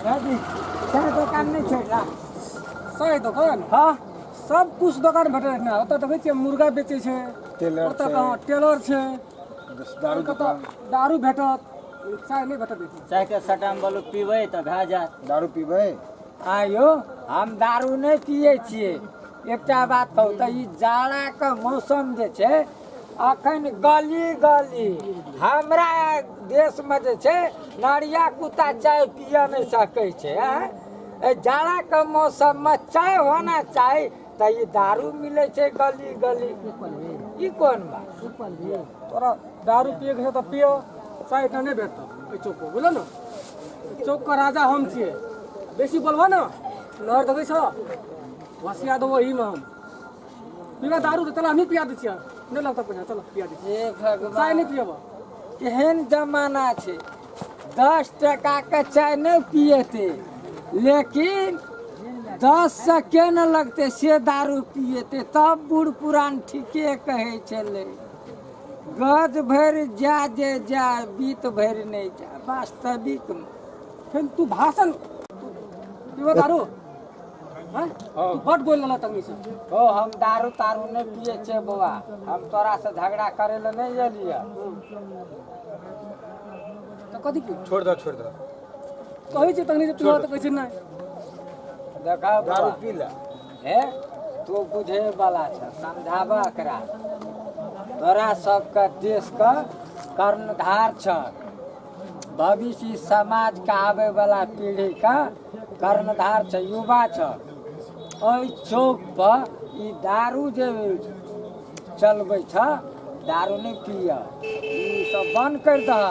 राजी चाय दुकान नहीं छोड़ रहा। चाय दुकान हाँ सब कुछ दुकान भेटे ना ओतऽ देखै छियै मुर्गा बेचै छै ओतऽ कहाँ टेलर छै दारू दुकान दारू भेटत चाय नहीं भेटत चाय के सटाम बोलो पीबै तऽ भए जायत। दारू पीबै आयो हम दारू नहीं पिए छिए। एकटा बात कहू तऽ ई जाड़ा के मौसम जे छै अखन गली गली हमरा देश में जे छै नरिया कुत्ता चाय पिए नहीं सकै छै। जाड़ा के मौसम में चाय होना चाही तऽ ई दारू मिले छै गली गली। ई कोन बात? तोरा दारू पिए के छै तऽ पियो चाय तऽ नहीं भेटत एहि चौक पर बुझल न। चौक का राजा हम छिए बेसी बोलबा न लहर देखै छ वसिया दो वही में हम पीबा दारू तो चला हम ही पिया दै छियै नहीं लगता पैसा चलो पिया दै छियै। हे भगवान चाय नहीं पियब केहन जमाना छै 10 टका के चाय नहीं पिएते लेकिन 10 से के न लगते से दारू पिएते। तब बूढ़ पुरान ठीके कहे चले गज भर जा जे जा बीत भर नहीं जा वास्तविक में। फिर तू भाषण पीबा दारू हाँ तू बट बोल लला तंगी से ओ हम दारू तारू नहीं पिए छे बउआ। हम तोरा से झगड़ा करे ले नहीं एलिया। तो कथी की छोड़ दो कहै छै तंगी से पीबा तऽ कहै छै नहीं देखा दारू पी ले हे तू बुझे वाला छ समझाबा एकरा। तोरा सबके देश का कर्णधार छ भविष्य समाज का आवे वाला पीढ़ी का कर्णधार छ युवा छ। ओइ चौक पर ई दारू जे चलबै छ दारू नहीं पिय ई सब बंद कर दह।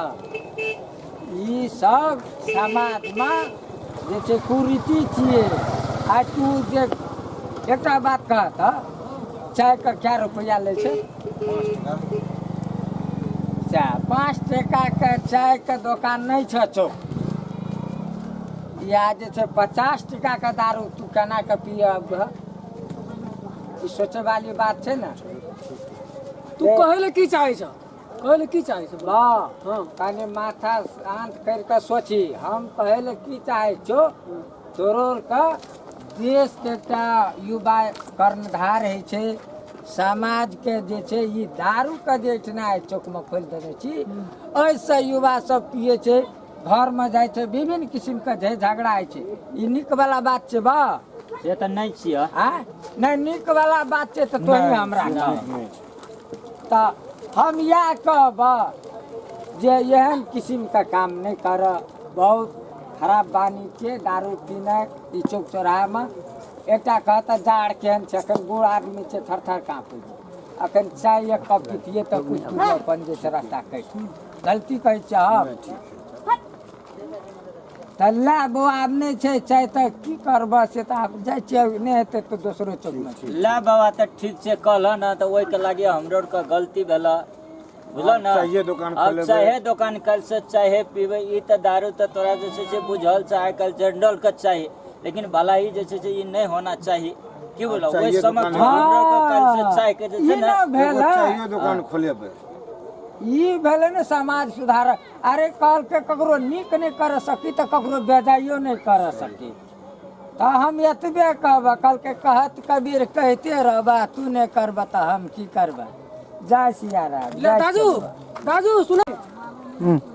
ई सब समाज में जे छै कुरीति छिए। आ तू जे एकटा बात कहत चाय का क्या रुपया ले छै? 5 टका के चाय के दुकान नहीं छ चौक। या जे छै 50 टका के दारू तू केना के पियब? ई सोचे वाली बात छै ना। तू कहै ले की चाहै छ कहै ले की चाहै छ वाह हाँ कनी माथा शांत करके सोची। हम पहले की चाहे छो तोरोर का देश के एकटा युवा कर्णधार है छे समाज के जे छे ई दारू के जे इतना चौक में खोल देने छी ऐसे युवा सब पिए छे घर में जाए छे विभिन्न किस्म के जे झगड़ा है छे। ई निक वाला बात छे बा से तऽ नहीं छियै। नहीं निक वाला बात छे तो तोही हमरा तो हम यह कहब जे एहन किस्म का काम नहीं कर। बहुत खराब बानी के दारू पीना ई चौक चौराहा में। एकटा कहता जाड़ केहन छै अखन बूढ़ आदमी छै थर थर काँपे अखन चाय एक कप पीतिए तो कुछ अपन जे छै रास्ता कट गलती कहै छै हम तल्ला बो आब नहीं छै चाय तो की करब से तो आप जाए छियै नहीं हेतै तो दोसरो चौक में ला बाबा तऽ ठीक छै कहल न तऽ ओहि के लागे हमरो के गलती भेला बुझल न। चाहिए दुकान अब खोलेबै चाहे दुकान कल से चाहे पीबै ई तऽ दारू तऽ तोरा जे छै से बुझल छै आइ काल्हि जनरल के चाही लेकिन भलाई जे छै से ई नहीं होना चाहिए। की बोला चाहिए ओहि समय दुकान हमरो के कल से चाय के जे छै ई ने ना भेल चाहिए दुकान खोलेबै ई भेले ने समाज सुधार। अरे कल के ककरो नीक नहीं कर सकी तो ककरो बेजाइयो नहीं कर सकी। तो हम एतबे कहब कल के कहत कबीर कहते रहबा तू नहीं करब तो हम की करब। जय सिया राम जय दाजू सिया दाजू सुन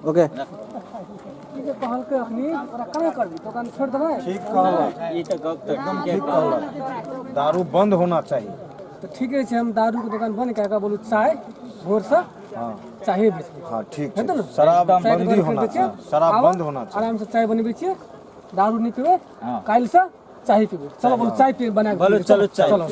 ओके ई जे कहल के अखनी ओरा कहाँ करबी दुकान छोड़ देबै ठीक कहला ई तऽ गप तऽ एकदम ठीक कहला दारू बंद होना चाहिए। तो ठीक है हम दारू के दुकान बंद कऽ बोलू चाय भोर से हाँ चाहिए बेचबे हाँ ठीक है तो है ना? शराब चाय के बंदी दुकान होना खोल के चाहिए शराब आवा, बंद होना चाहिए। आराम से चाय बनबै छियै दारू नहीं पीबे काल से चाय पीबे। चलो बोलू चाय पी बना के बोलू, पीबे, चलो चाय। चलो